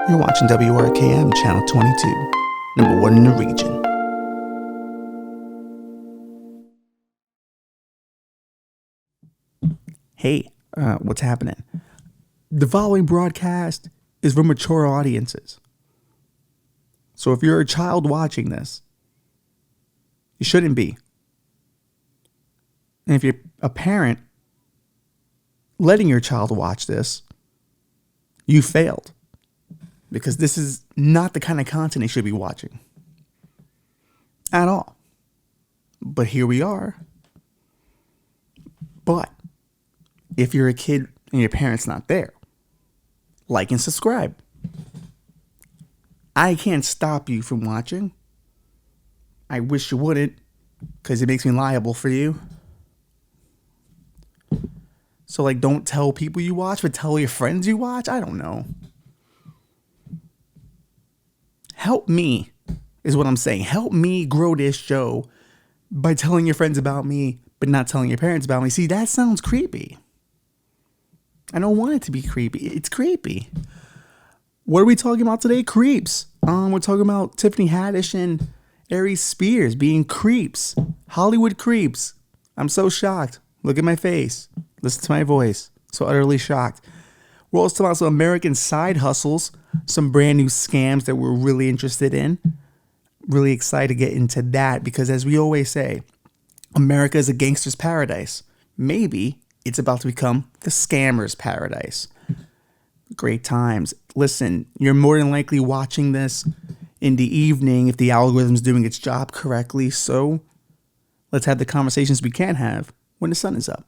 You're watching WRKM Channel 22, number one in the region. Hey, what's happening? The following broadcast is for mature audiences. So if you're a child watching this, you shouldn't be. And if you're a parent letting your child watch this, you failed. Because this is not the kind of content they should be watching. At all. But here we are. But if you're a kid and your parent's not there, like and subscribe. I can't stop you from watching. I wish you wouldn't, because it makes me liable for you. So don't tell people you watch, but tell your friends you watch. I don't know. Help me, is what I'm saying. Help me grow this show by telling your friends about me, but not telling your parents about me. See, that sounds creepy. I don't want it to be creepy. It's creepy. What are we talking about today? Creeps. We're talking about Tiffany Haddish and Aries Spears being creeps. Hollywood creeps. I'm so shocked. Look at my face. Listen to my voice. So utterly shocked. We're also talking about some American side hustles, some brand new scams that we're really interested in. Really excited to get into that because, as we always say, America is a gangster's paradise. Maybe it's about to become the scammer's paradise. Great times. Listen, you're more than likely watching this in the evening if the algorithm's doing its job correctly. So let's have the conversations we can have when the sun is up.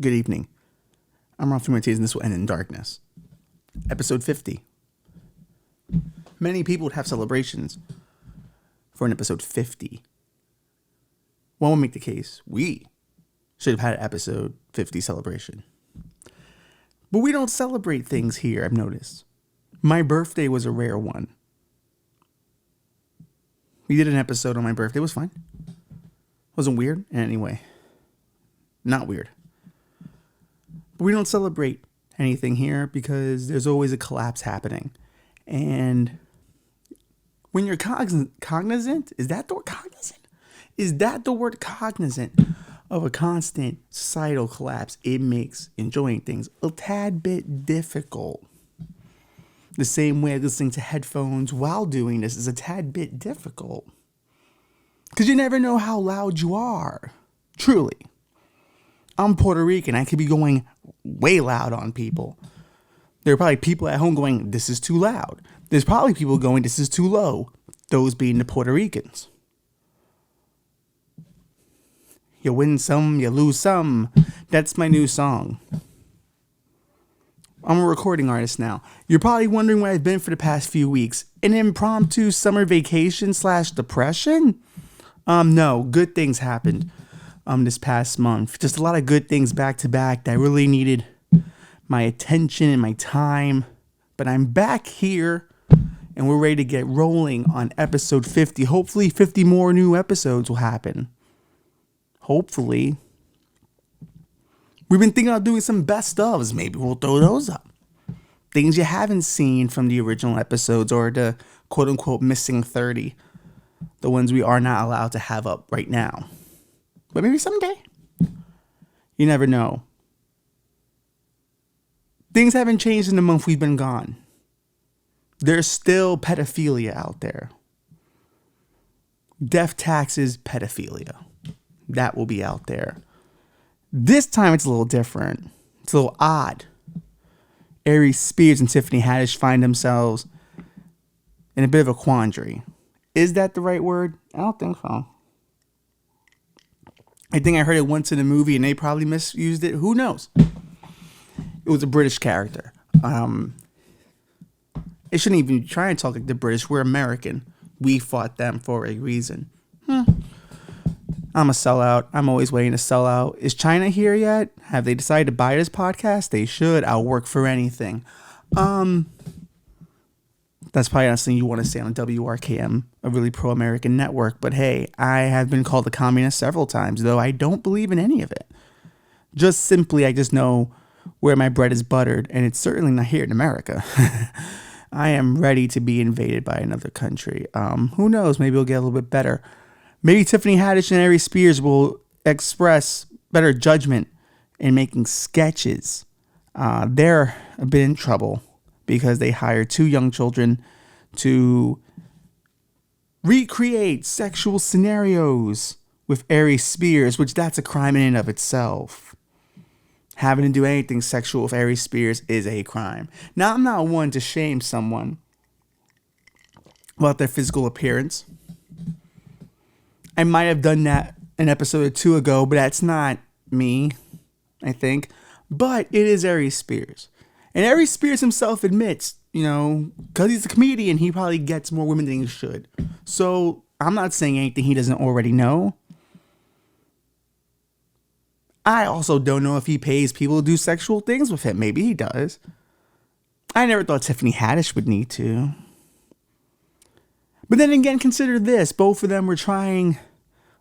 Good evening. I'm Ralph Martinez, and this will end in darkness. Episode 50. Many people would have celebrations for an episode 50. One would make the case we should have had an episode 50 celebration. But we don't celebrate things here, I've noticed. My birthday was a rare one. We did an episode on my birthday. It was fine. Wasn't weird in any way. Not weird. We don't celebrate anything here because there's always a collapse happening. And when you're cognizant, is that the word cognizant? Is that the word cognizant of a constant societal collapse? It makes enjoying things a tad bit difficult. The same way listening to headphones while doing this is a tad bit difficult. Because you never know how loud you are. Truly. I'm Puerto Rican. I could be going way loud on people. There are probably people at home going, this is too loud. There's probably people going, this is too low. Those being the Puerto Ricans. You win some, you lose some. That's my new song. I'm a recording artist now. You're probably wondering where I've been for the past few weeks. An impromptu summer vacation / depression? No, good things happened. This past month. Just a lot of good things back to back that really needed my attention and my time. But I'm back here and we're ready to get rolling on episode 50. Hopefully 50 more new episodes will happen. Hopefully. We've been thinking about doing some best ofs. Maybe we'll throw those up. Things you haven't seen from the original episodes or the quote unquote missing 30. The ones we are not allowed to have up right now. But maybe someday. You never know. Things haven't changed in the month we've been gone. There's still pedophilia out there. Death taxes pedophilia. That will be out there. This time it's a little different. It's a little odd. Aries Spears and Tiffany Haddish find themselves in a bit of a quandary. Is that the right word? I don't think so. I think I heard it once in a movie and they probably misused it. Who knows? It was a British character. It shouldn't even try and talk like the British. We're American. We fought them for a reason. I'm a sellout. I'm always waiting to sell out. Is China here yet? Have they decided to buy this podcast? They should. I'll work for anything. That's probably not something you want to say on WRKM, a really pro-American network. But hey, I have been called a communist several times, though I don't believe in any of it. Just simply, I just know where my bread is buttered, and it's certainly not here in America. I am ready to be invaded by another country. Who knows? Maybe it'll get a little bit better. Maybe Tiffany Haddish and Aries Spears will express better judgment in making sketches. They're a bit in trouble because they hired 2 young children to recreate sexual scenarios with Aries Spears, which that's a crime in and of itself. Having to do anything sexual with Aries Spears is a crime. Now, I'm not one to shame someone about their physical appearance. I might have done that an episode or 2 ago, but that's not me, I think. But it is Aries Spears. And Aries Spears himself admits, because he's a comedian, he probably gets more women than he should. So I'm not saying anything he doesn't already know. I also don't know if he pays people to do sexual things with him. Maybe he does. I never thought Tiffany Haddish would need to. But then again, consider this. Both of them were trying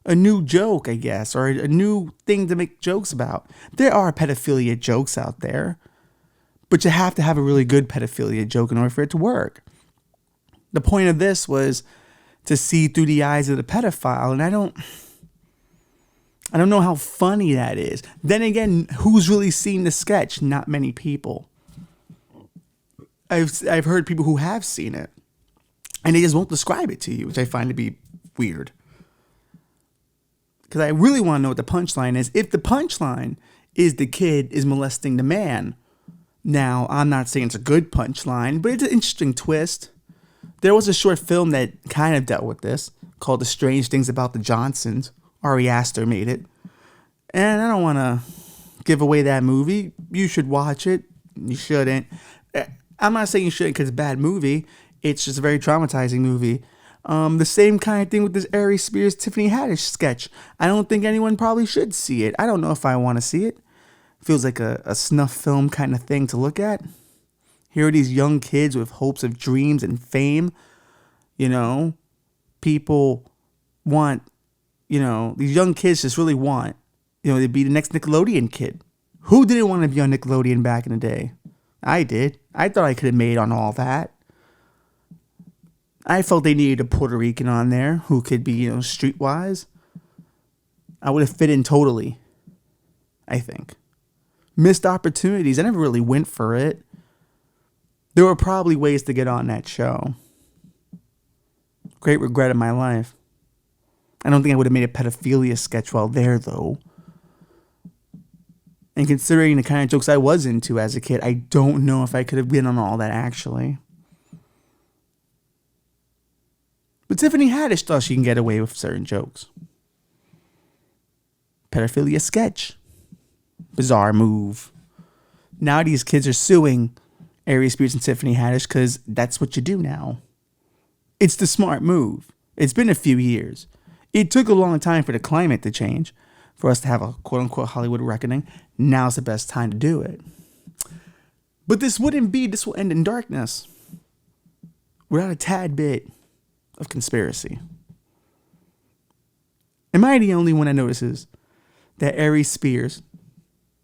a new joke, I guess, or a new thing to make jokes about. There are pedophilia jokes out there, but you have to have a really good pedophilia joke in order for it to work. The point of this was to see through the eyes of the pedophile, and I don't know how funny that is. Then again, who's really seen the sketch? Not many people. I've heard people who have seen it, and they just won't describe it to you, which I find to be weird. Because I really want to know what the punchline is. If the punchline is the kid is molesting the man, now I'm not saying it's a good punchline, but it's an interesting twist. There was a short film that kind of dealt with this called The Strange Things About the Johnsons. Ari Aster made it. And I don't want to give away that movie. You should watch it. You shouldn't. I'm not saying you shouldn't because it's a bad movie. It's just a very traumatizing movie. The same kind of thing with this Aries Spears Tiffany Haddish sketch. I don't think anyone probably should see it. I don't know if I want to see it. Feels like a snuff film kind of thing to look at. Here are these young kids with hopes of dreams and fame. People want, these young kids just really want, to be the next Nickelodeon kid. Who didn't want to be on Nickelodeon back in the day? I did. I thought I could have made on all that. I felt they needed a Puerto Rican on there who could be, streetwise. I would have fit in totally, I think. Missed opportunities. I never really went for it. There were probably ways to get on that show. Great regret in my life. I don't think I would have made a pedophilia sketch while there, though. And considering the kind of jokes I was into as a kid, I don't know if I could have been on all that, actually. But Tiffany Haddish thought she can get away with certain jokes. Pedophilia sketch. Bizarre move. Now these kids are suing Aries Spears and Tiffany Haddish because that's what you do now. It's the smart move. It's been a few years. It took a long time for the climate to change, for us to have a quote-unquote Hollywood reckoning. Now's the best time to do it. But this will end in darkness without a tad bit of conspiracy. Am I the only one that notices that Aries Spears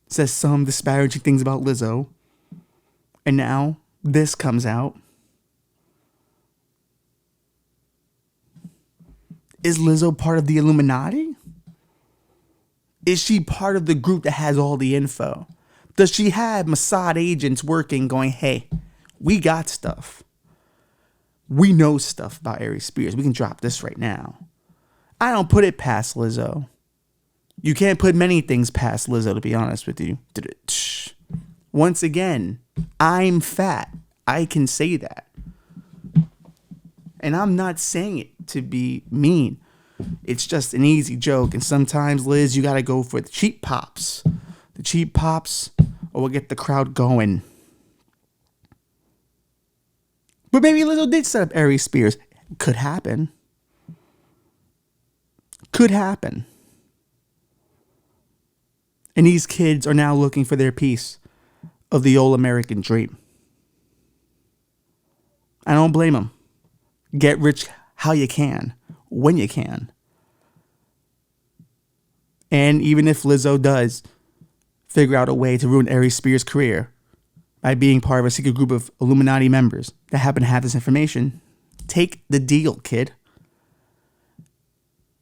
says some disparaging things about Lizzo, and now this comes out? Is Lizzo part of the Illuminati? Is she part of the group that has all the info? Does she have Mossad agents working going, hey, we got stuff. We know stuff about Aries Spears. We can drop this right now. I don't put it past Lizzo. You can't put many things past Lizzo, to be honest with you. Once again, I'm fat. I can say that. And I'm not saying it to be mean. It's just an easy joke. And sometimes, Liz, you got to go for the cheap pops. The cheap pops, or we'll get the crowd going. But maybe Lizzo did set up Aries Spears. Could happen. Could happen. And these kids are now looking for their piece of the old American dream. I don't blame them. Get rich how you can, when you can. And even if Lizzo does figure out a way to ruin Aries Spears' career by being part of a secret group of Illuminati members that happen to have this information, take the deal, kid.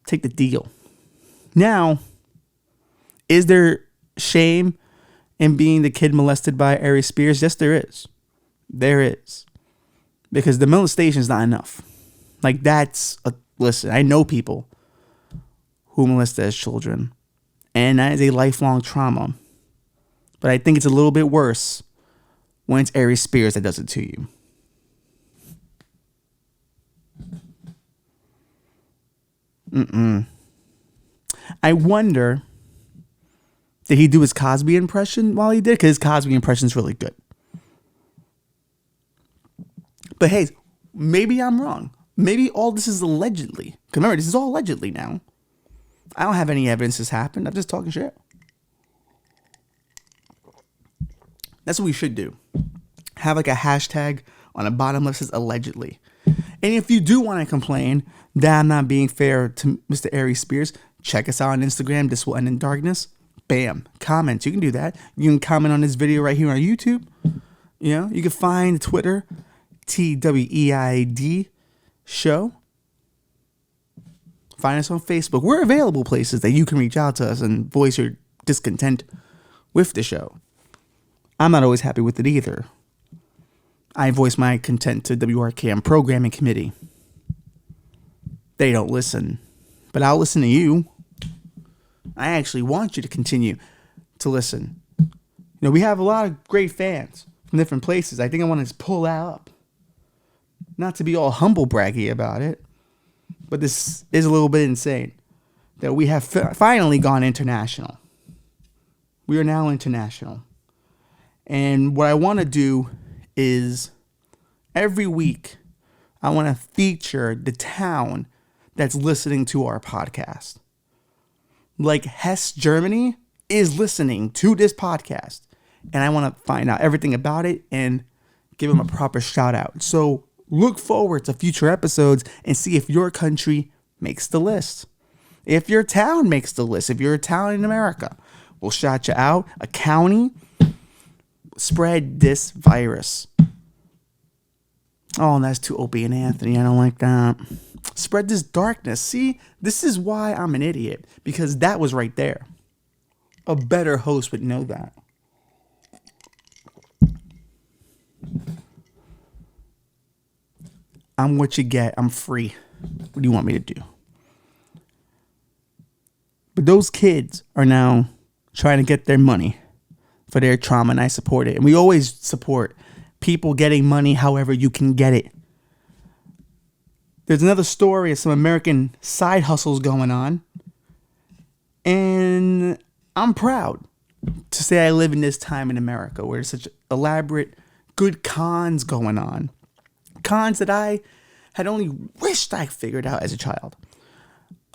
Take the deal. Now, is there shame in being the kid molested by Aries Spears? Yes, there is. There is. Because the molestation is not enough. Like, listen, I know people who molest as children. And that is a lifelong trauma. But I think it's a little bit worse when it's Aries Spears that does it to you. I wonder, did he do his Cosby impression while he did? Because his Cosby impression is really good. But hey, maybe I'm wrong. Maybe all this is allegedly. Because remember, this is all allegedly now. I don't have any evidence this happened. I'm just talking shit. That's what we should do. Have like a hashtag on the bottom left that says allegedly. And if you do want to complain that I'm not being fair to Mr. Aries Spears, check us out on Instagram. This will end in darkness. Bam. Comments. You can do that. You can comment on this video right here on YouTube. You know, you can find Twitter, TWEID show. Find us on Facebook. We're available places that you can reach out to us and voice your discontent with the show. I'm not always happy with it either. I voice my content to WRKM Programming Committee. They don't listen, but I'll listen to you. I actually want you to continue to listen. You know, we have a lot of great fans from different places. I think I want to pull that up. Not to be all humble braggy about it, but this is a little bit insane that we have finally gone international. We are now international. And what I want to do is every week, I want to feature the town that's listening to our podcast. Like Hesse, Germany is listening to this podcast. And I want to find out everything about it and give them a proper shout out. So look forward to future episodes and see if your country makes the list. If your town makes the list, if you're a town in America, we'll shout you out. A county, spread this virus. Oh, and that's too Opie and Anthony. I don't like that. Spread this darkness. See, this is why I'm an idiot. Because that was right there. A better host would know that. I'm what you get. I'm free. What do you want me to do? But those kids are now trying to get their money for their trauma, and I support it. And we always support people getting money however you can get it. There's another story of some American side hustles going on. And I'm proud to say I live in this time in America where there's such elaborate, good cons going on. Cons that I had only wished I figured out as a child.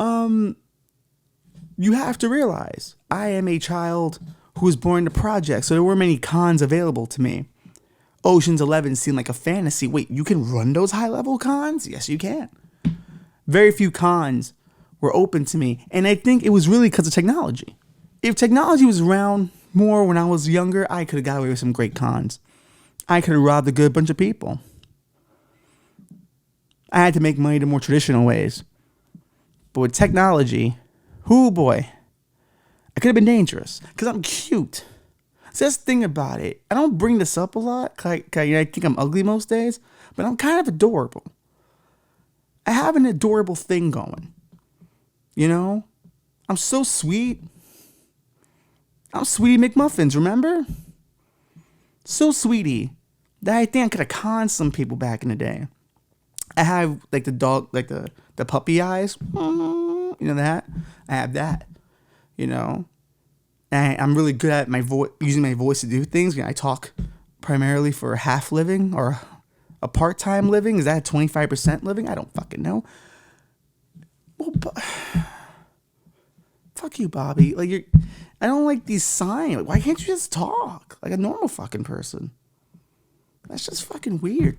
You have to realize I am a child who was born in the project, so there weren't many cons available to me. Ocean's 11 seemed like a fantasy. Wait, you can run those high-level cons? Yes, you can. Very few cons were open to me, and I think it was really because of technology. If technology was around more when I was younger, I could have got away with some great cons. I could have robbed a good bunch of people. I had to make money the more traditional ways. But with technology, whoo boy, I could have been dangerous because I'm cute. So that's the thing about it. I don't bring this up a lot. I think I'm ugly most days, but I'm kind of adorable. I have an adorable thing going. You know? I'm so sweet. I'm Sweetie McMuffins, remember? So sweetie that I think I could have conned some people back in the day. I have like the dog, like the puppy eyes. You know that? I have that. You know? And I'm really good at using my voice to do things. You know, I talk primarily for a half living or a part-time living. Is that a 25% living? I don't fucking know. Well, fuck you, Bobby. Like I don't like these signs. Like, why can't you just talk like a normal fucking person? That's just fucking weird.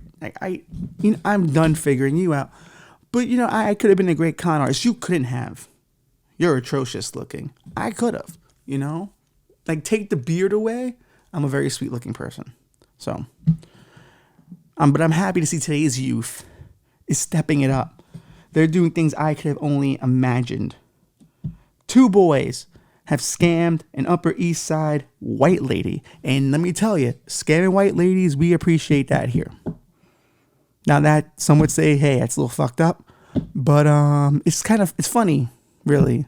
I'm done figuring you out. But you know, I could have been a great con artist. You couldn't have. You're atrocious looking. I could have. You know, like take the beard away. I'm a very sweet looking person. So, but I'm happy to see today's youth is stepping it up. They're doing things I could have only imagined. 2 boys have scammed an Upper East Side white lady. And let me tell you, scamming white ladies, we appreciate that here. Now that some would say, hey, that's a little fucked up. But it's funny, really.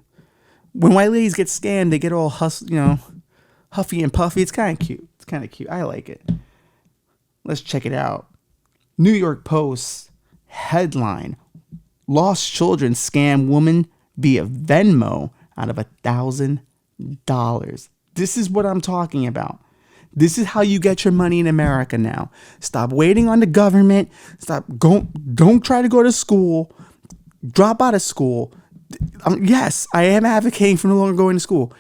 When white ladies get scammed, they get all huffy and puffy. It's kind of cute. I like it. Let's check it out. New York Post headline: Lost children scam woman via Venmo out of $1,000. This is what I'm talking about. This is how you get your money in America now. Stop waiting on the government. Don't try to go to school. Drop out of school. Yes, I am advocating for no longer going to school.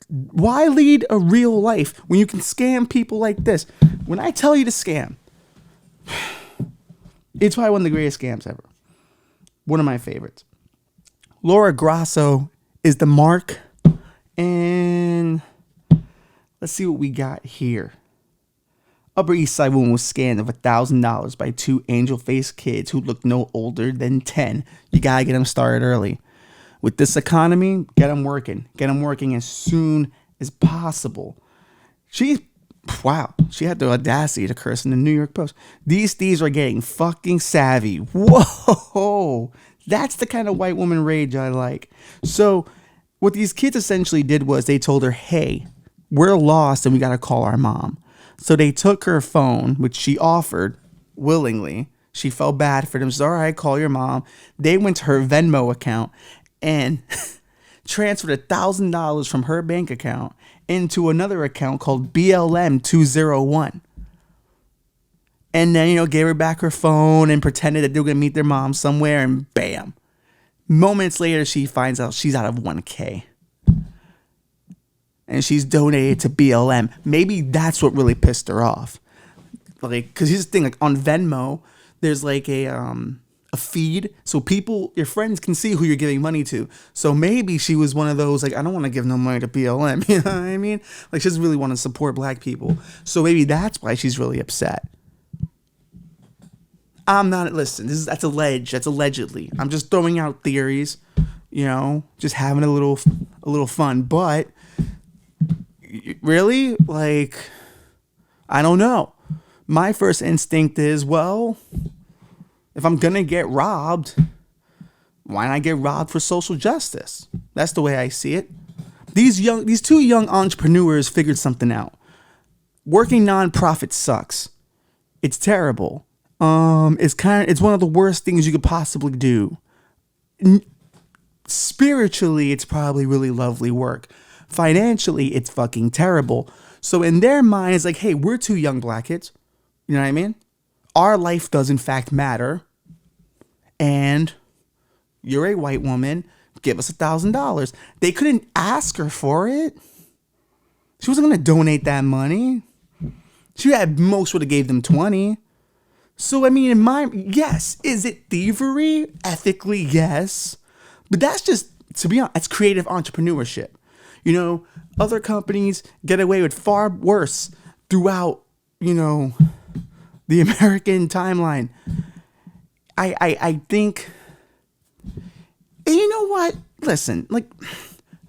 Why lead a real life when you can scam people like this? When I tell you to scam, it's probably one of the greatest scams ever. One of my favorites. Laura Grasso is the mark. And let's see what we got here. Upper East Side woman was scammed of $1,000 by 2 angel-faced kids who looked no older than 10. You gotta get them started early. With this economy, get them working. Get them working as soon as possible. She had the audacity to curse in the New York Post. These thieves are getting fucking savvy. Whoa. That's the kind of white woman rage I like. So what these kids essentially did was they told her, hey, we're lost and we got to call our mom. So they took her phone, which she offered willingly. She felt bad for them. She said, all right, call your mom. They went to her Venmo account and transferred $1,000 from her bank account into another account called BLM 201. And then, gave her back her phone and pretended that they were going to meet their mom somewhere, and bam. Moments later, she finds out she's out of $1,000. And she's donated to BLM. Maybe that's what really pissed her off. Like, because here's the thing, like on Venmo, there's like a feed, so your friends can see who you're giving money to. So maybe she was one of those, like, I don't want to give no money to BLM. You know what I mean? Like, she doesn't really want to support black people. So maybe that's why she's really upset. I'm not, listen, that's allegedly. I'm just throwing out theories, just having a little fun. But really, like, I don't know. My first instinct is, well, if I'm going to get robbed, why not get robbed for social justice? That's the way I see it. These 2 young entrepreneurs figured something out. Working nonprofit sucks. It's terrible. It's one of the worst things you could possibly do. Spiritually, it's probably really lovely work. Financially, it's fucking terrible. So in their mind, it's like, hey, we're 2 young black kids. You know what I mean? Our life does in fact matter. And you're a white woman. Give us $1,000. They couldn't ask her for it. She wasn't going to donate that money. She at most would have gave them 20. So, I mean, yes. Is it thievery? Ethically, yes. But that's just, to be honest, that's creative entrepreneurship. Other companies get away with far worse throughout, the American timeline. I think And you know what? Listen, like,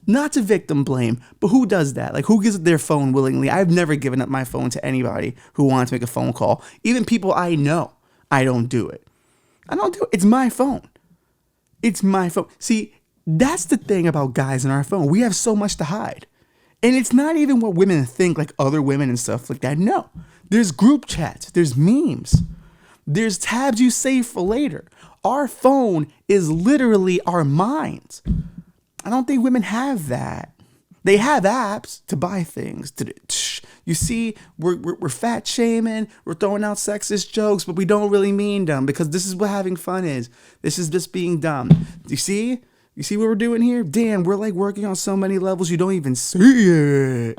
not to victim blame, but who does that? Like, who gives up their phone willingly? I've never given up my phone to anybody who wants to make a phone call. Even people I know, I don't do it. I don't do it. It's my phone. It's my phone. See, that's the thing about guys on our phone. We have so much to hide. And it's not even what women think, like other women and stuff like that. No. There's group chats. There's memes. There's tabs you save for later. Our phone is literally our minds. I don't think women have that. They have apps to buy things. You see, we're fat shaming, we're throwing out sexist jokes, but we don't really mean them because this is what having fun is. This is just being dumb. You see? You see what we're doing here? Damn, we're like working on so many levels you don't even see it.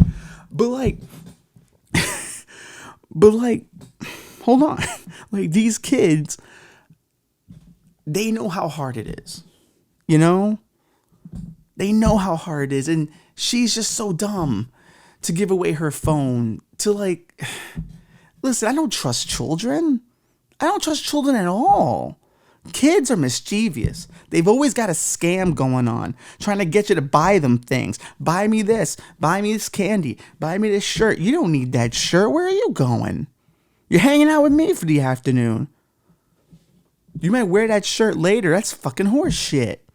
But like, hold on. Like, these kids, they know how hard it is. You know? They know how hard it is. And she's just so dumb to give away her phone to, like, listen, I don't trust children. I don't trust children at all. Kids are mischievous. They've always got a scam going on, trying to get you to buy them things. Buy me this candy, buy me this shirt. You don't need that shirt. Where are you going? You're hanging out with me for the afternoon. You might wear that shirt later. That's fucking horse shit.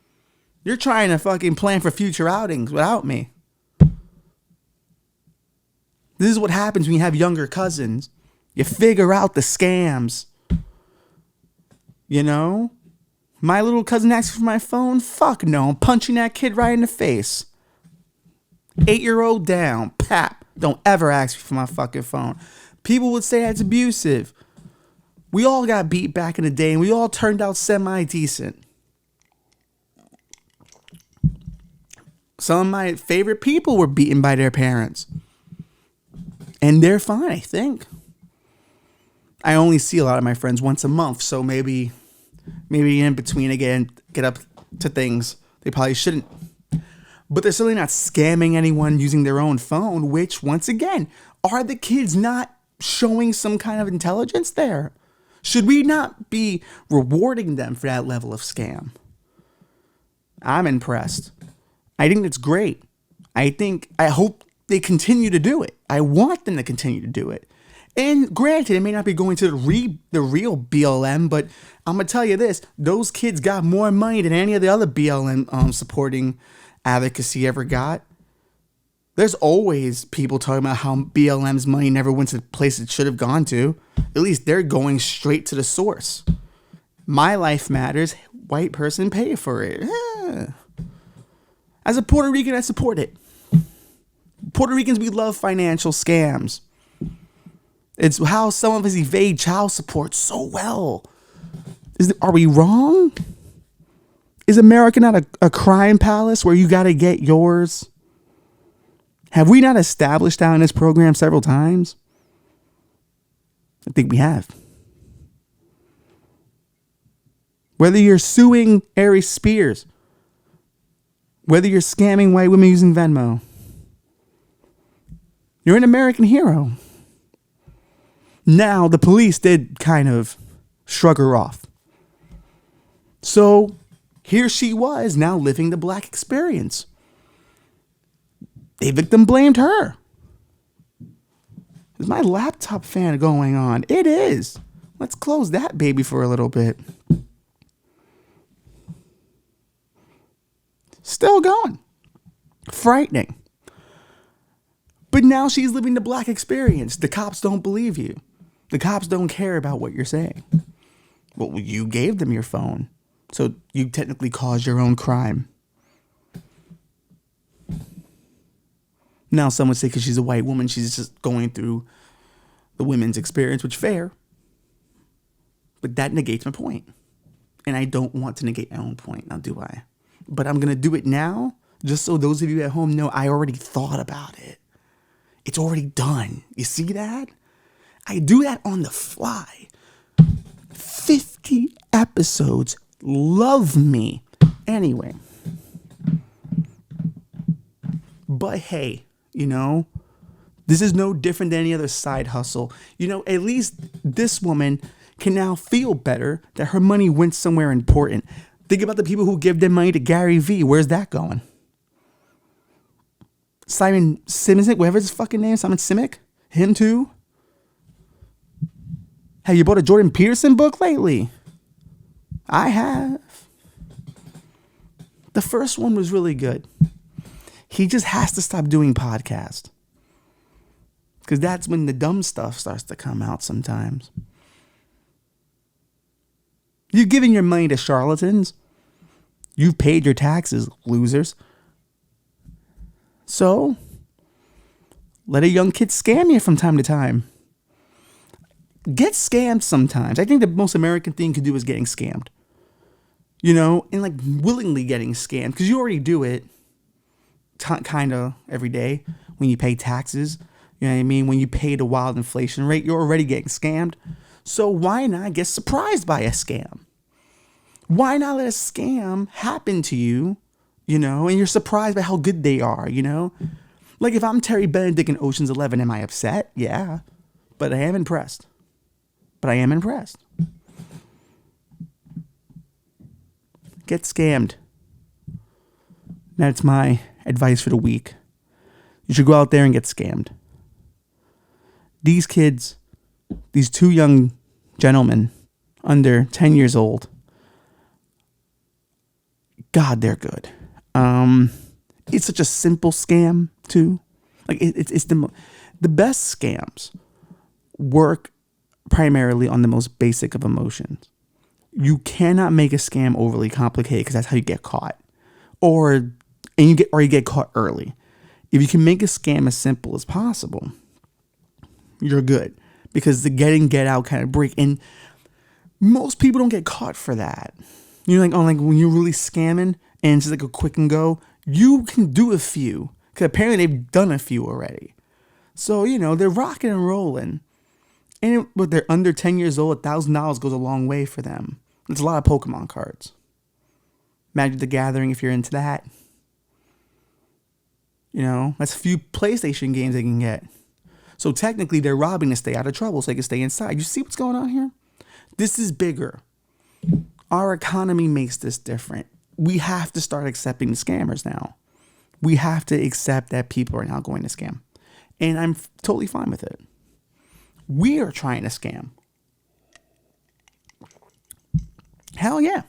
You're trying to fucking plan for future outings without me. This is what happens when you have younger cousins. You figure out the scams. You know? My little cousin asks for my phone? Fuck no. I'm punching that kid right in the face. 8-year-old down. Pap. Don't ever ask me for my fucking phone. People would say that's abusive. We all got beat back in the day and we all turned out semi-decent. Some of my favorite people were beaten by their parents. And they're fine, I think. I only see a lot of my friends once a month, so maybe in between again, get up to things they probably shouldn't. But they're certainly not scamming anyone using their own phone, which, once again, are the kids not showing some kind of intelligence there? Should we not be rewarding them for that level of scam? I'm impressed. I think it's great. I hope they continue to do it. I want them to continue to do it. And granted, it may not be going to the real BLM, but I'm going to tell you this. Those kids got more money than any of the other BLM supporting advocacy ever got. There's always people talking about how BLM's money never went to the place it should have gone to. At least they're going straight to the source. My life matters. White person pay for it. As a Puerto Rican, I support it. Puerto Ricans, we love financial scams. It's how some of us evade child support so well. Are we wrong? Is America not a crime palace where you got to get yours? Have we not established that in this program several times? I think we have. Whether you're suing Aries Spears, whether you're scamming white women using Venmo, you're an American hero. Now, the police did kind of shrug her off. So, here she was, now living the black experience. They victim blamed her. Is my laptop fan going on? It is. Let's close that baby for a little bit. Still going. Frightening. But now she's living the black experience. The cops don't believe you. The cops don't care about what you're saying. Well, you gave them your phone. So you technically caused your own crime. Now some would say because she's a white woman, she's just going through the women's experience, which is fair. But that negates my point. And I don't want to negate my own point, now do I? But I'm going to do it now, just so those of you at home know I already thought about it. It's already done. You see that? I do that on the fly. 50 episodes. Love me. Anyway. But hey, you know, this is no different than any other side hustle. You know, at least this woman can now feel better that her money went somewhere important. Think about the people who give their money to Gary Vee. Where's that going? Simon Simic, whatever his fucking name, Simon Simic, him too. Have you bought a Jordan Peterson book lately? I have. The first one was really good. He just has to stop doing podcasts. Because that's when the dumb stuff starts to come out sometimes. You've given your money to charlatans. You've paid your taxes, losers. So, let a young kid scam you from time to time. Get scammed sometimes. I think the most American thing you can do is getting scammed. You know, and like willingly getting scammed. Because you already do it kind of every day when you pay taxes. You know what I mean? When you pay the wild inflation rate, you're already getting scammed. So why not get surprised by a scam? Why not let a scam happen to you, you know, and you're surprised by how good they are, you know? Like if I'm Terry Benedict in Ocean's 11, am I upset? Yeah. But I am impressed. Get scammed. That's my advice for the week. You should go out there and get scammed. These kids, these two young gentlemen under 10 years old, God, they're good. It's such a simple scam too. Like it's the best scams work primarily on the most basic of emotions. You cannot make a scam overly complicated because that's how you get caught, or you get caught early. If you can make a scam as simple as possible, you're good, because the get out kind of break, and most people don't get caught for that. You're like, oh, like when you're really scamming and it's just like a quick and go, you can do a few, because apparently they've done a few already. So, you know, they're rocking and rolling. And but they're under 10 years old, $1,000 goes a long way for them. It's a lot of Pokemon cards. Magic the Gathering, if you're into that. You know, that's a few PlayStation games they can get. So technically, they're robbing to stay out of trouble so they can stay inside. You see what's going on here? This is bigger. Our economy makes this different. We have to start accepting the scammers now. We have to accept that people are now going to scam. And I'm totally fine with it. We are trying to scam. Hell yeah.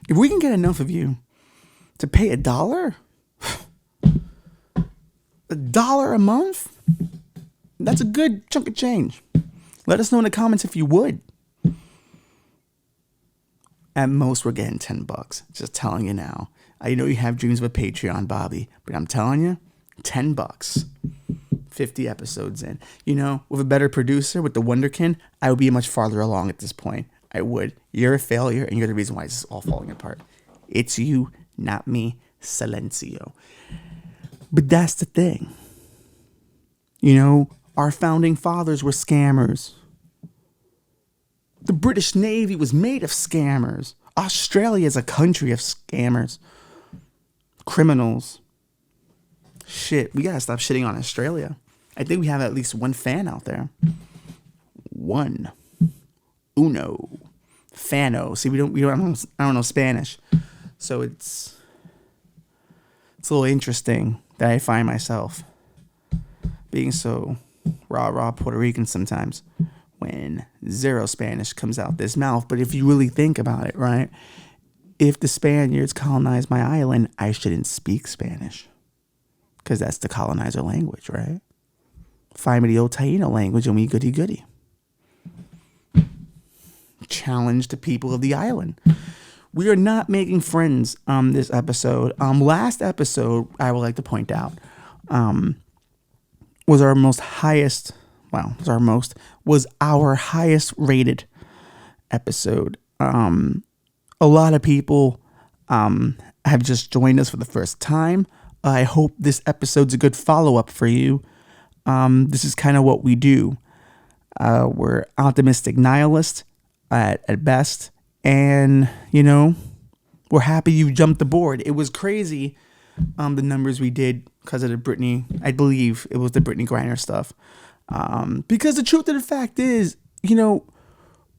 If we can get enough of you to pay $1 a month, that's a good chunk of change. Let us know in the comments if you would. At most, we're getting $10. Just telling you now. I know you have dreams of a Patreon, Bobby, but I'm telling you, $10. 50 episodes in. You know, with a better producer, with the Wonderkin, I would be much farther along at this point. I would. You're a failure, and you're the reason why this is all falling apart. It's you, not me. Silencio. But that's the thing. You know, our founding fathers were scammers. The British Navy was made of scammers. Australia is a country of scammers. Criminals. Shit, we gotta stop shitting on Australia. I think we have at least one fan out there. One. Uno. Fano. See, I don't know Spanish. So it's a little interesting that I find myself being so rah Puerto Rican sometimes when zero Spanish comes out this mouth. But if you really think about it, right? If the Spaniards colonized my island, I shouldn't speak Spanish, because that's the colonizer language, right? Find me the old Taino language and we goody. Challenge the people of the island. We are not making friends this episode. Last episode, I would like to point out, was our highest rated episode. A lot of people have just joined us for the first time. I hope this episode's a good follow-up for you. This is kind of what we do. We're optimistic nihilists at best. And, you know, we're happy you jumped aboard. It was crazy, the numbers we did because of the Britney. I believe it was the Britney Griner stuff. Because the truth of the fact is, you know,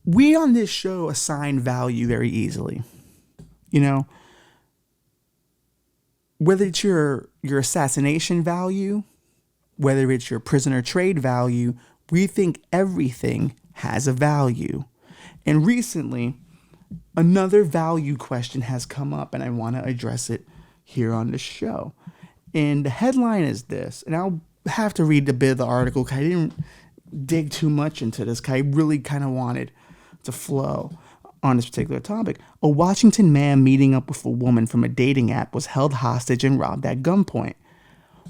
we on this show assign value very easily. You know, whether it's your assassination value, whether it's your prisoner trade value, we think everything has a value. And recently, another value question has come up, and I want to address it here on the show. And the headline is this, and I'll have to read a bit of the article because I didn't dig too much into this because I really kind of wanted to flow on this particular topic. A Washington man meeting up with a woman from a dating app was held hostage and robbed at gunpoint.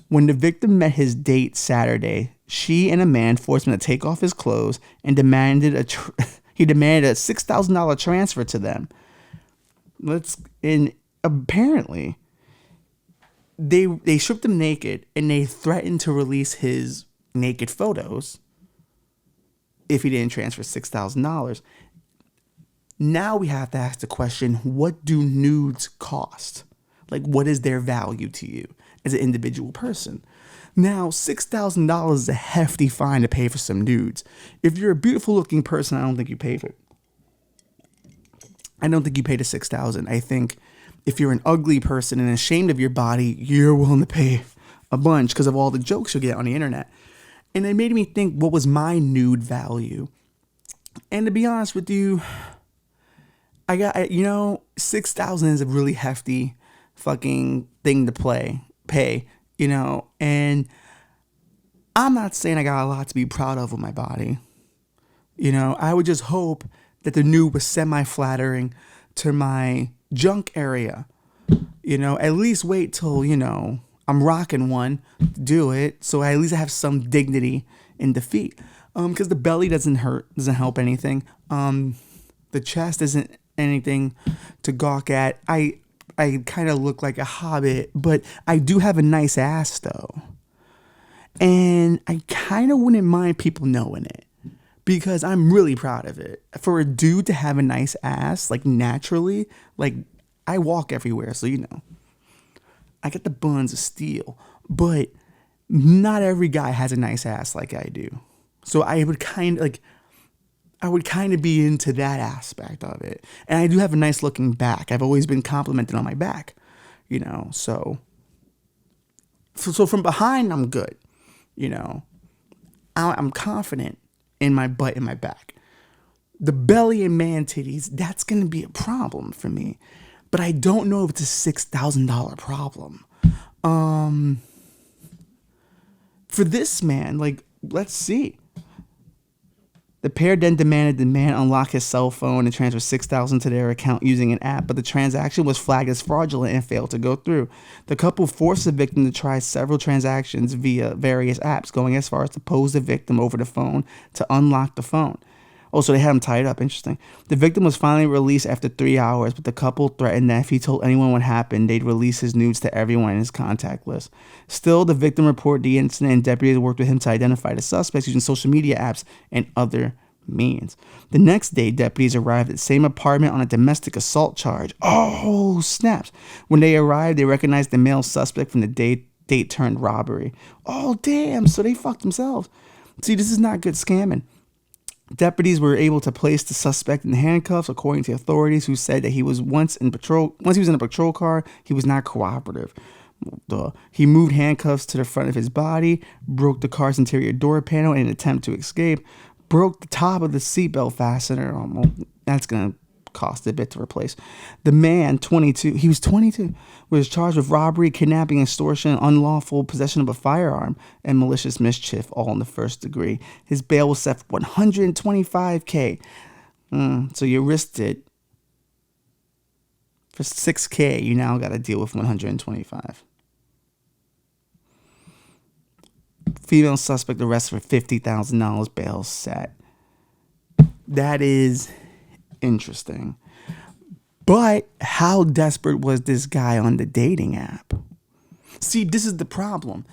When the victim met his date Saturday, she and a man forced him to take off his clothes and demanded a $6,000 transfer to them. And apparently they stripped him naked and they threatened to release his naked photos if he didn't transfer $6,000. Now we have to ask the question, what do nudes cost? Like, what is their value to you as an individual person? Now, $6,000 is a hefty fine to pay for some nudes. If you're a beautiful looking person, I don't think you pay for it. I don't think you pay the $6,000. I think if you're an ugly person and ashamed of your body, you're willing to pay a bunch because of all the jokes you'll get on the internet. And it made me think, what was my nude value? And to be honest with you, I got, $6,000 is a really hefty fucking thing to pay, and I'm not saying I got a lot to be proud of with my body. I would just hope that the nude was semi-flattering to my junk area. At least wait till, I'm rocking one to do it. So at least I have some dignity in defeat. Because the belly doesn't help anything. The chest isn't anything to gawk at. I kind of look like a hobbit, but I do have a nice ass though. And I kind of wouldn't mind people knowing it because I'm really proud of it. For a dude to have a nice ass, like naturally, like I walk everywhere, so I get the buns of steel, but not every guy has a nice ass like I do. So I would kind of be into that aspect of it. And I do have a nice looking back. I've always been complimented on my back, so from behind, I'm good. I'm confident in my butt and my back. The belly and man titties, that's going to be a problem for me. But I don't know if it's a $6,000 problem. For this man, let's see. The pair then demanded the man unlock his cell phone and transfer $6,000 to their account using an app, but the transaction was flagged as fraudulent and failed to go through. The couple forced the victim to try several transactions via various apps, going as far as to pose the victim over the phone to unlock the phone. Oh, so they had him tied up. Interesting. The victim was finally released after 3 hours, but the couple threatened that if he told anyone what happened, they'd release his nudes to everyone in his contact list. Still, the victim reported the incident and deputies worked with him to identify the suspects using social media apps and other means. The next day, deputies arrived at the same apartment on a domestic assault charge. Oh, snaps. When they arrived, they recognized the male suspect from the date turned robbery. Oh, damn. So they fucked themselves. See, this is not good scamming. Deputies were able to place the suspect in handcuffs, according to authorities who said that once he was in a patrol car, he was not cooperative. He moved handcuffs to the front of his body, broke the car's interior door panel in an attempt to escape, broke the top of the seatbelt fastener. That's going to cost a bit to replace. The man, 22, was charged with robbery, kidnapping, extortion, unlawful possession of a firearm, and malicious mischief, all in the first degree. His bail was set for $125K. So you risked it. For $6K, you now got to deal with $125. Female suspect arrested for $50,000, bail set. That is interesting. But how desperate was this guy on the dating app? See, this is the problem.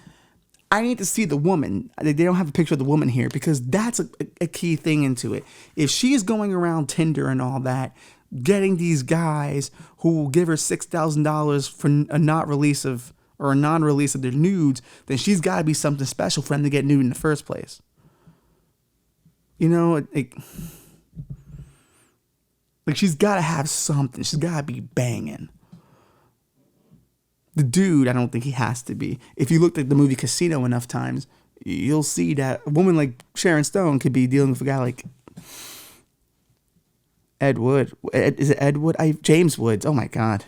I need to see the woman. They don't have a picture of the woman here because that's a key thing into it. If she is going around Tinder and all that, getting these guys who will give her $6,000 for a non-release of their nudes, then she's got to be something special for them to get nude in the first place. Like, she's got to have something. She's got to be banging. The dude, I don't think he has to be. If you looked at the movie Casino enough times, you'll see that a woman like Sharon Stone could be dealing with a guy like Ed Wood. Is it Ed Wood? James Woods. Oh my God.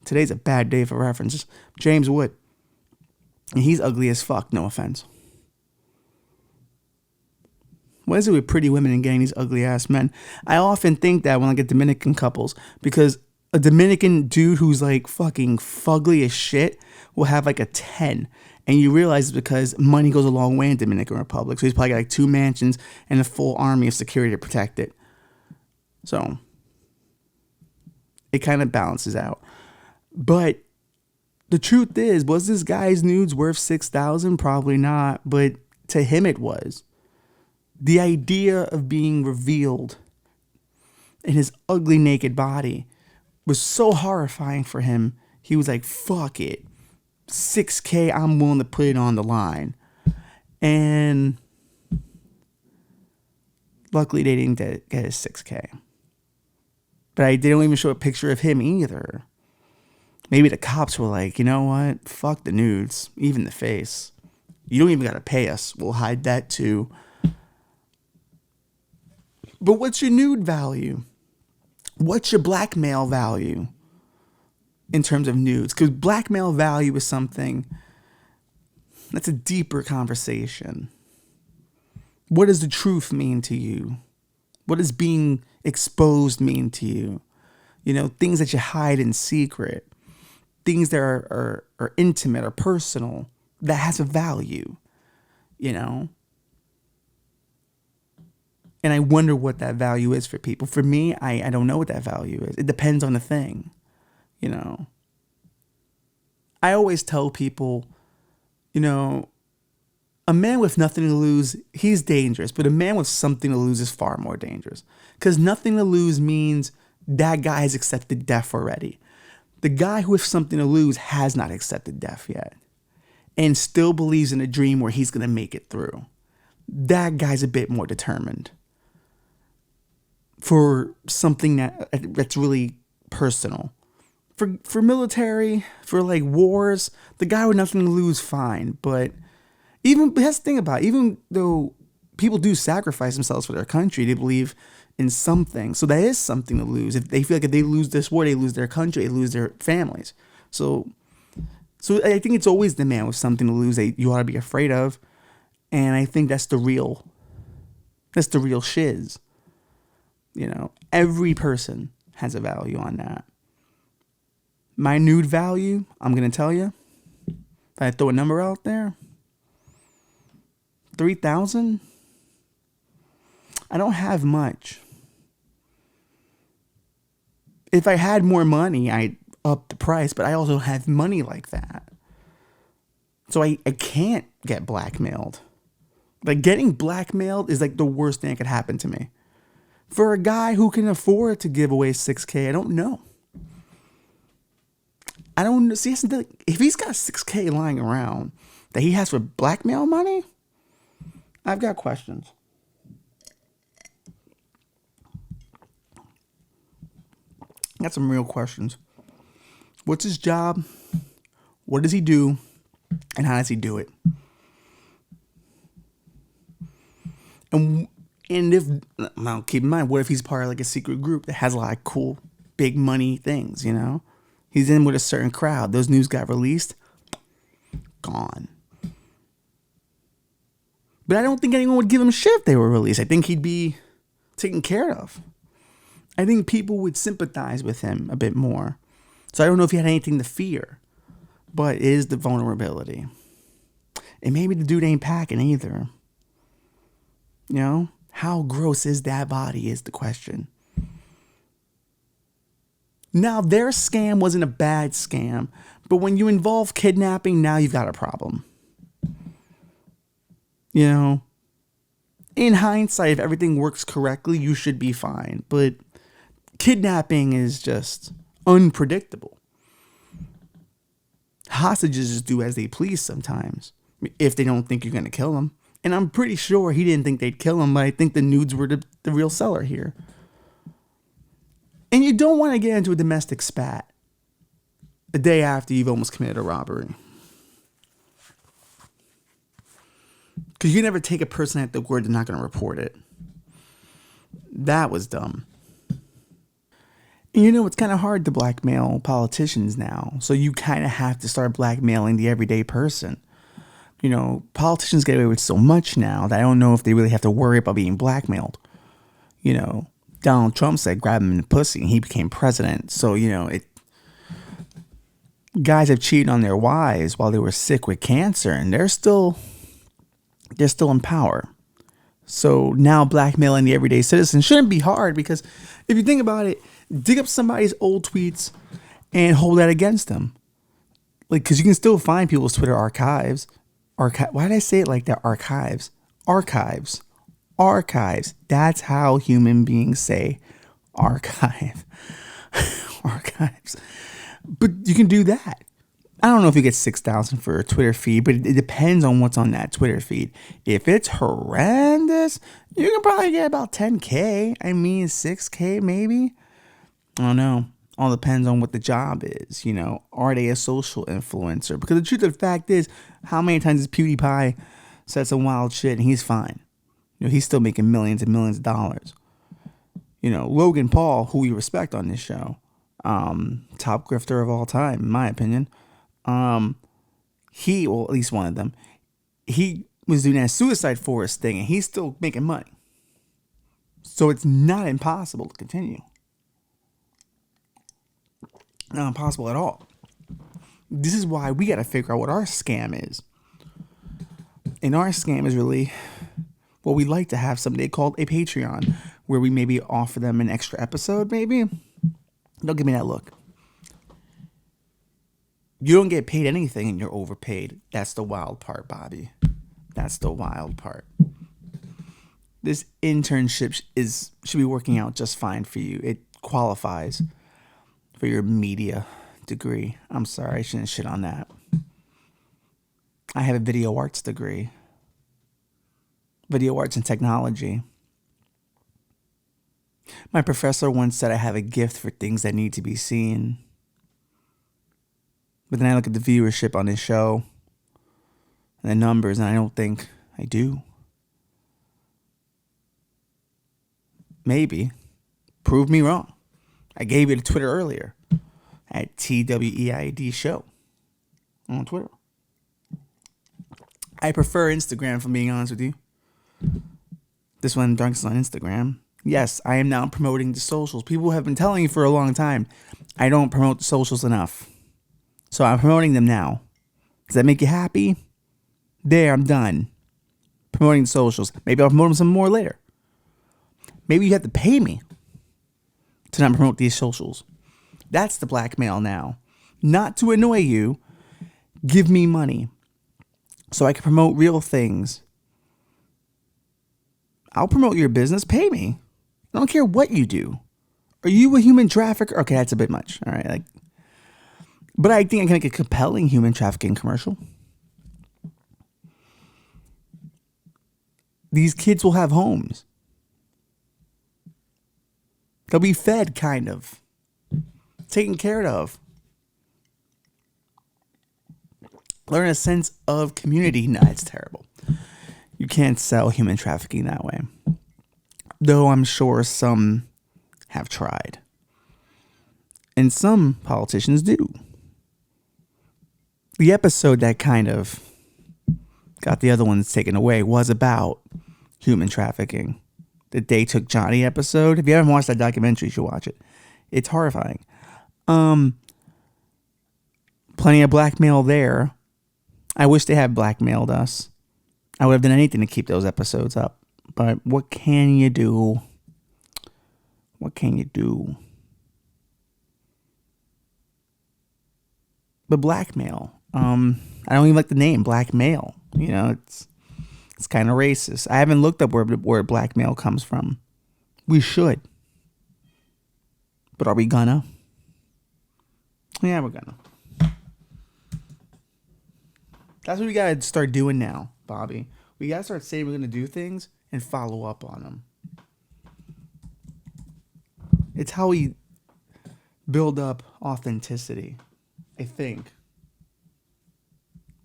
Today's a bad day for references. James Wood. And he's ugly as fuck, no offense. What is it with pretty women and getting these ugly ass men? I often think that when I get Dominican couples, because a Dominican dude who's like fucking fugly as shit will have like a 10. And you realize it's because money goes a long way in Dominican Republic. So he's probably got like 2 mansions and a full army of security to protect it. So it kind of balances out. But the truth is, was this guy's nudes worth $6,000? Probably not. But to him it was. The idea of being revealed in his ugly naked body was so horrifying for him. He was like, fuck it. $6,000, I'm willing to put it on the line. And luckily they didn't get his $6,000. But they don't even show a picture of him either. Maybe the cops were like, you know what? Fuck the nudes, even the face. You don't even got to pay us. We'll hide that too. But what's your nude value? What's your blackmail value in terms of nudes? Because blackmail value is something that's a deeper conversation. What does the truth mean to you? What does being exposed mean to you? You know, things that you hide in secret, things that are intimate or personal, that has a value, you know? And I wonder what that value is for people. For me, I don't know what that value is. It depends on the thing, you know. I always tell people, you know, a man with nothing to lose, he's dangerous. But a man with something to lose is far more dangerous. Because nothing to lose means that guy has accepted death already. The guy who has something to lose has not accepted death yet. And still believes in a dream where he's going to make it through. That guy's a bit more determined. For something that's really personal. For military, for like wars, the guy with nothing to lose, fine. But that's the thing about it. Even though people do sacrifice themselves for their country, they believe in something. So that is something to lose. If they feel like if they lose this war, they lose their country, they lose their families. So I think it's always the man with something to lose that you ought to be afraid of. And I think that's the real shiz. You know, every person has a value on that. My nude value, I'm going to tell you, if I throw a number out there, 3,000. I don't have much. If I had more money, I'd up the price, but I also have money like that. So I can't get blackmailed. Like, getting blackmailed is like the worst thing that could happen to me. For a guy who can afford to give away $6,000, I don't know. I don't see. If he's got $6,000 lying around that he has for blackmail money, I've got questions. I got some real questions. What's his job? What does he do? And how does he do it? And if, now keep in mind, what if he's part of like a secret group that has a lot of cool, big money things, you know? He's in with a certain crowd. Those news got released. Gone. But I don't think anyone would give him shit if they were released. I think he'd be taken care of. I think people would sympathize with him a bit more. So I don't know if he had anything to fear. But it is the vulnerability. And maybe the dude ain't packing either. You know? How gross is that body is the question. Now, their scam wasn't a bad scam. But when you involve kidnapping, now you've got a problem. You know? In hindsight, if everything works correctly, you should be fine. But kidnapping is just unpredictable. Hostages just do as they please sometimes. If they don't think you're going to kill them. And I'm pretty sure he didn't think they'd kill him, but I think the nudes were the real seller here. And you don't want to get into a domestic spat the day after you've almost committed a robbery. Because you never take a person at their word, they're not going to report it. That was dumb. And it's kind of hard to blackmail politicians now. So you kind of have to start blackmailing the everyday person. Politicians get away with so much now that I don't know if they really have to worry about being blackmailed. Donald Trump said grab him in the pussy and he became president. So, guys have cheated on their wives while they were sick with cancer and they're still in power. So now blackmailing the everyday citizen shouldn't be hard, because if you think about it, dig up somebody's old tweets and hold that against them. Because you can still find people's Twitter archives. Why did I say it like that? Archives. That's how human beings say archive. Archives. But you can do that. I don't know if you get 6,000 for a Twitter feed, but it depends on what's on that Twitter feed. If it's horrendous, you can probably get about 10K. 6K maybe. I don't know. All depends on what the job is. Are they a social influencer? Because the truth of the fact is, how many times has PewDiePie said some wild shit and he's fine? He's still making millions and millions of dollars. Logan Paul, who we respect on this show, top grifter of all time, in my opinion. At least one of them, he was doing that Suicide Forest thing and he's still making money. So it's not impossible to continue. Not impossible at all. This is why we got to figure out what our scam is. And our scam is really what we like to have someday called a Patreon, where we maybe offer them an extra episode, maybe. Don't give me that look. You don't get paid anything and you're overpaid. That's the wild part, Bobby. That's the wild part. This internship should be working out just fine for you. It qualifies for your media degree. I'm sorry, I shouldn't shit on that. I have a video arts degree. Video arts and technology. My professor once said I have a gift for things that need to be seen. But then I look at the viewership on this show and the numbers, and I don't think I do. Maybe. Prove me wrong. I gave you the Twitter earlier at TWEID show on Twitter. I prefer Instagram, if I'm being honest with you. This one dunks on Instagram. Yes, I am now promoting the socials. People have been telling you for a long time, I don't promote the socials enough. So I'm promoting them now. Does that make you happy? There, I'm done promoting the socials. Maybe I'll promote them some more later. Maybe you have to pay me to not promote these socials. That's the blackmail now. Not to annoy you. Give me money so I can promote real things. I'll promote your business. Pay me. I don't care what you do. Are you a human trafficker? Okay, that's a bit much. All right. But I think I can make a compelling human trafficking commercial. These kids will have homes. They'll be fed, kind of. Taken care of. Learn a sense of community. Nah, it's terrible. You can't sell human trafficking that way. Though I'm sure some have tried. And some politicians do. The episode that kind of got the other ones taken away was about human trafficking. The They Took Johnny episode. If you haven't watched that documentary, you should watch it. It's horrifying. Plenty of blackmail there. I wish they had blackmailed us. I would have done anything to keep those episodes up. But what can you do? What can you do? But blackmail. I don't even like the name blackmail. It's kind of racist. I haven't looked up where blackmail comes from. We should. But are we gonna? Yeah, we're gonna. That's what we gotta start doing now, Bobby. We gotta start saying we're gonna do things and follow up on them. It's how we build up authenticity, I think.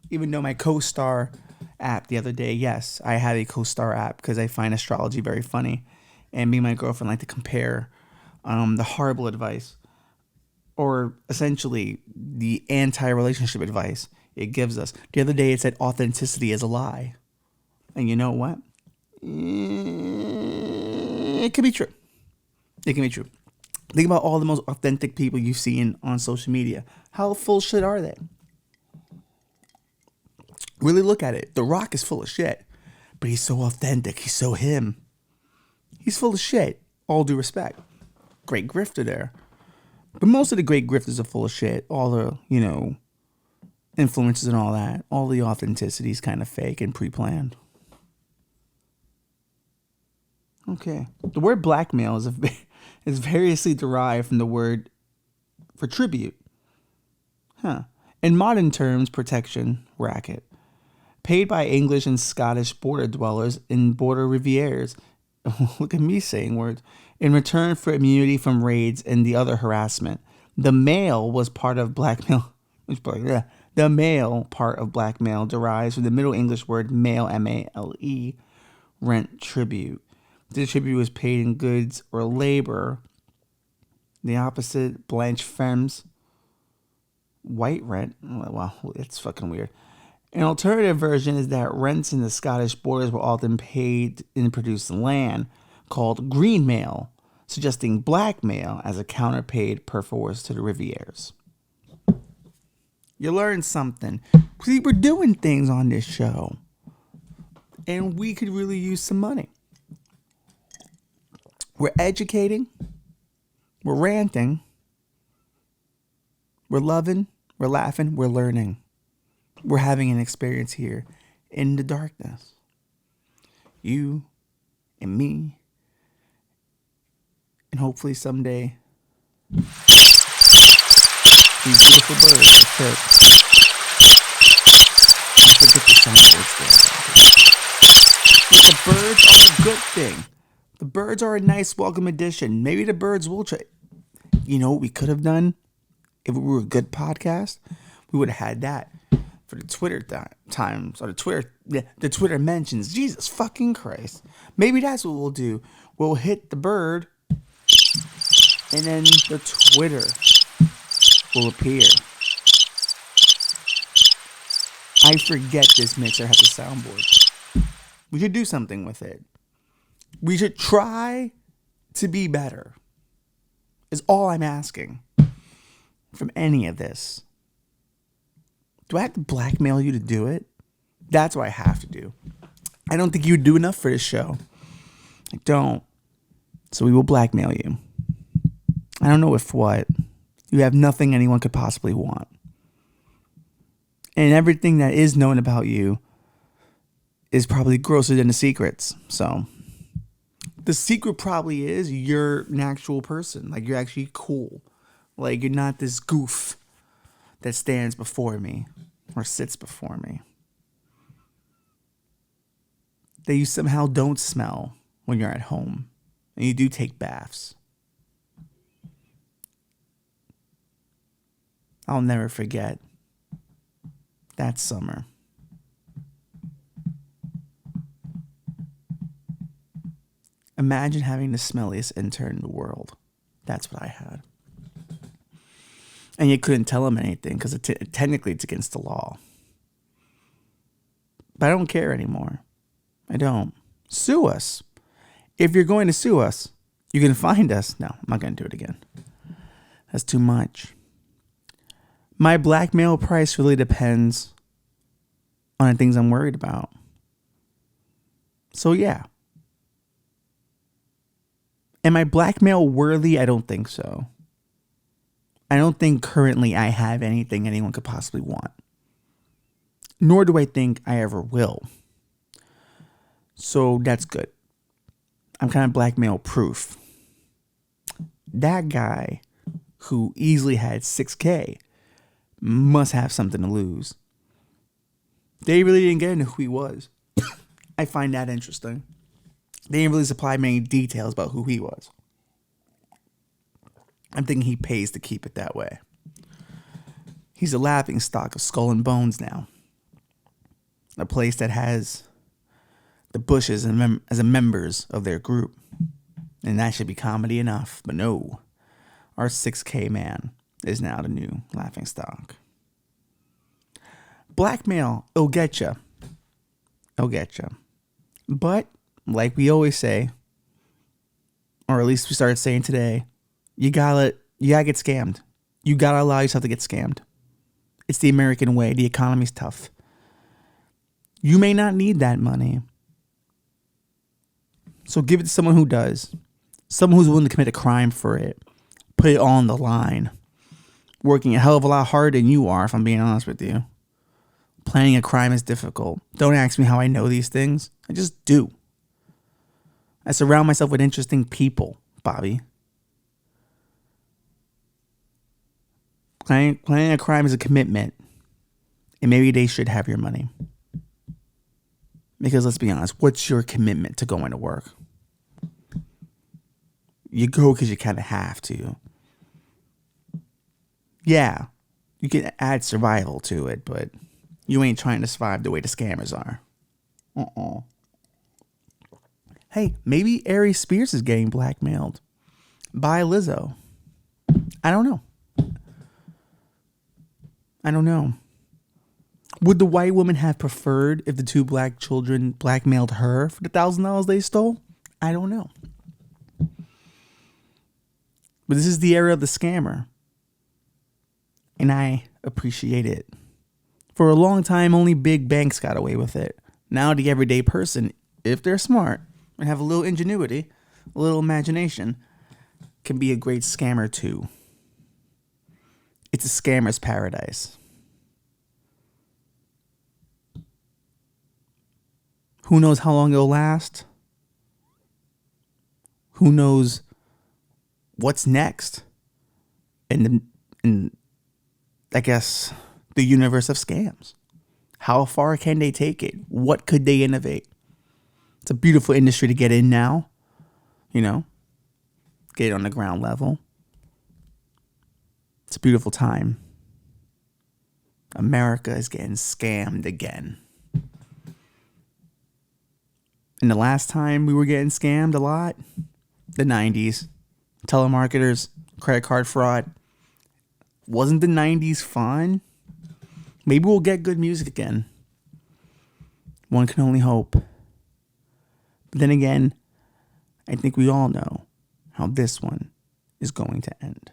Even though my co-star app the other day, yes, I had a co-star app because I find astrology very funny. And me and my girlfriend like to compare the horrible advice, or essentially the anti-relationship advice it gives us. The other day it said authenticity is a lie. And you know what? It could be true. It can be true. Think about all the most authentic people you've seen on social media. How full shit are they? Really look at it. The Rock is full of shit, but he's so authentic. He's so him. He's full of shit. All due respect. Great grifter there. But most of the great grifters are full of shit. All the, influences and all that. All the authenticity is kind of fake and pre-planned. Okay. The word blackmail is variously derived from the word for tribute. In modern terms, protection, racket. Paid by English and Scottish border dwellers in border rivieres. Look at me saying words. In return for immunity from raids and the other harassment. The male was part of blackmail. The male part of blackmail derives from the Middle English word male, M-A-L-E, rent tribute. The tribute was paid in goods or labor. The opposite, blanche femmes, white rent. Well, it's fucking weird. An alternative version is that rents in the Scottish borders were often paid in produced land, called greenmail, suggesting blackmail as a counterpaid perforce to the Rivieres. You learn something. See, we're doing things on this show, and we could really use some money. We're educating, we're ranting, we're loving, we're laughing, we're learning. We're having an experience here in the darkness. You and me, and hopefully someday these beautiful birds will chirp. But get the soundboards there. The birds are a good thing. The birds are a nice welcome addition. Maybe the birds will try. You know what we could have done if we were a good podcast? We would have had that for the Twitter times, or the Twitter mentions. Jesus fucking Christ. Maybe that's what we'll do. We'll hit the bird, and then the Twitter will appear. I forget this mixer has a soundboard. We should do something with it. We should try to be better. Is all I'm asking from any of this. Do I have to blackmail you to do it? That's what I have to do. I don't think you do enough for this show. I don't. So we will blackmail you. I don't know if what. You have nothing anyone could possibly want. And everything that is known about you is probably grosser than the secrets. So the secret probably is you're an actual person. Like, you're actually cool. Like, you're not this goof that stands before me or sits before me. That you somehow don't smell when you're at home. And you do take baths. I'll never forget that summer. Imagine having the smelliest intern in the world. That's what I had. And you couldn't tell him anything because technically it's against the law. But I don't care anymore. I don't. Sue us. If you're going to sue us, you can find us. No, I'm not going to do it again. That's too much. My blackmail price really depends on the things I'm worried about. So yeah. Am I blackmail worthy? I don't think so. I don't think currently I have anything anyone could possibly want. Nor do I think I ever will. So that's good. I'm kind of blackmail proof. That guy who easily had 6K must have something to lose. They really didn't get into who he was. I find that interesting. They didn't really supply many details about who he was. I'm thinking he pays to keep it that way. He's a laughing stock of Skull and Bones now. A place that has the Bushes as members of their group. And that should be comedy enough. But no, our 6K man is now the new laughing stock. Blackmail, it'll get you. It'll get you. But, like we always say, or at least we started saying today, you gotta get scammed. You gotta allow yourself to get scammed. It's the American way. The economy's tough. You may not need that money. So give it to someone who does. Someone who's willing to commit a crime for it. Put it all on the line. Working a hell of a lot harder than you are, if I'm being honest with you. Planning a crime is difficult. Don't ask me how I know these things. I just do. I surround myself with interesting people, Bobby. Planning a crime is a commitment. And maybe they should have your money. Because let's be honest, what's your commitment to going to work? You go because you kind of have to. Yeah, you can add survival to it, but you ain't trying to survive the way the scammers are. Hey, maybe Aries Spears is getting blackmailed by Lizzo. I don't know. Would the white woman have preferred if the two black children blackmailed her for the $1,000 they stole? I don't know. But this is the era of the scammer. And I appreciate it. For a long time, only big banks got away with it. Now the everyday person, if they're smart and have a little ingenuity, a little imagination, can be a great scammer too. It's a scammer's paradise. Who knows how long it'll last? Who knows what's next? And I guess the universe of scams. How far can they take it? What could they innovate? It's a beautiful industry to get in now. You know, get it on the ground level. It's a beautiful time. America is getting scammed again. And the last time we were getting scammed a lot, the 90s. Telemarketers, credit card fraud. Wasn't the 90s fun? Maybe we'll get good music again. One can only hope. But then again, I think we all know how this one is going to end.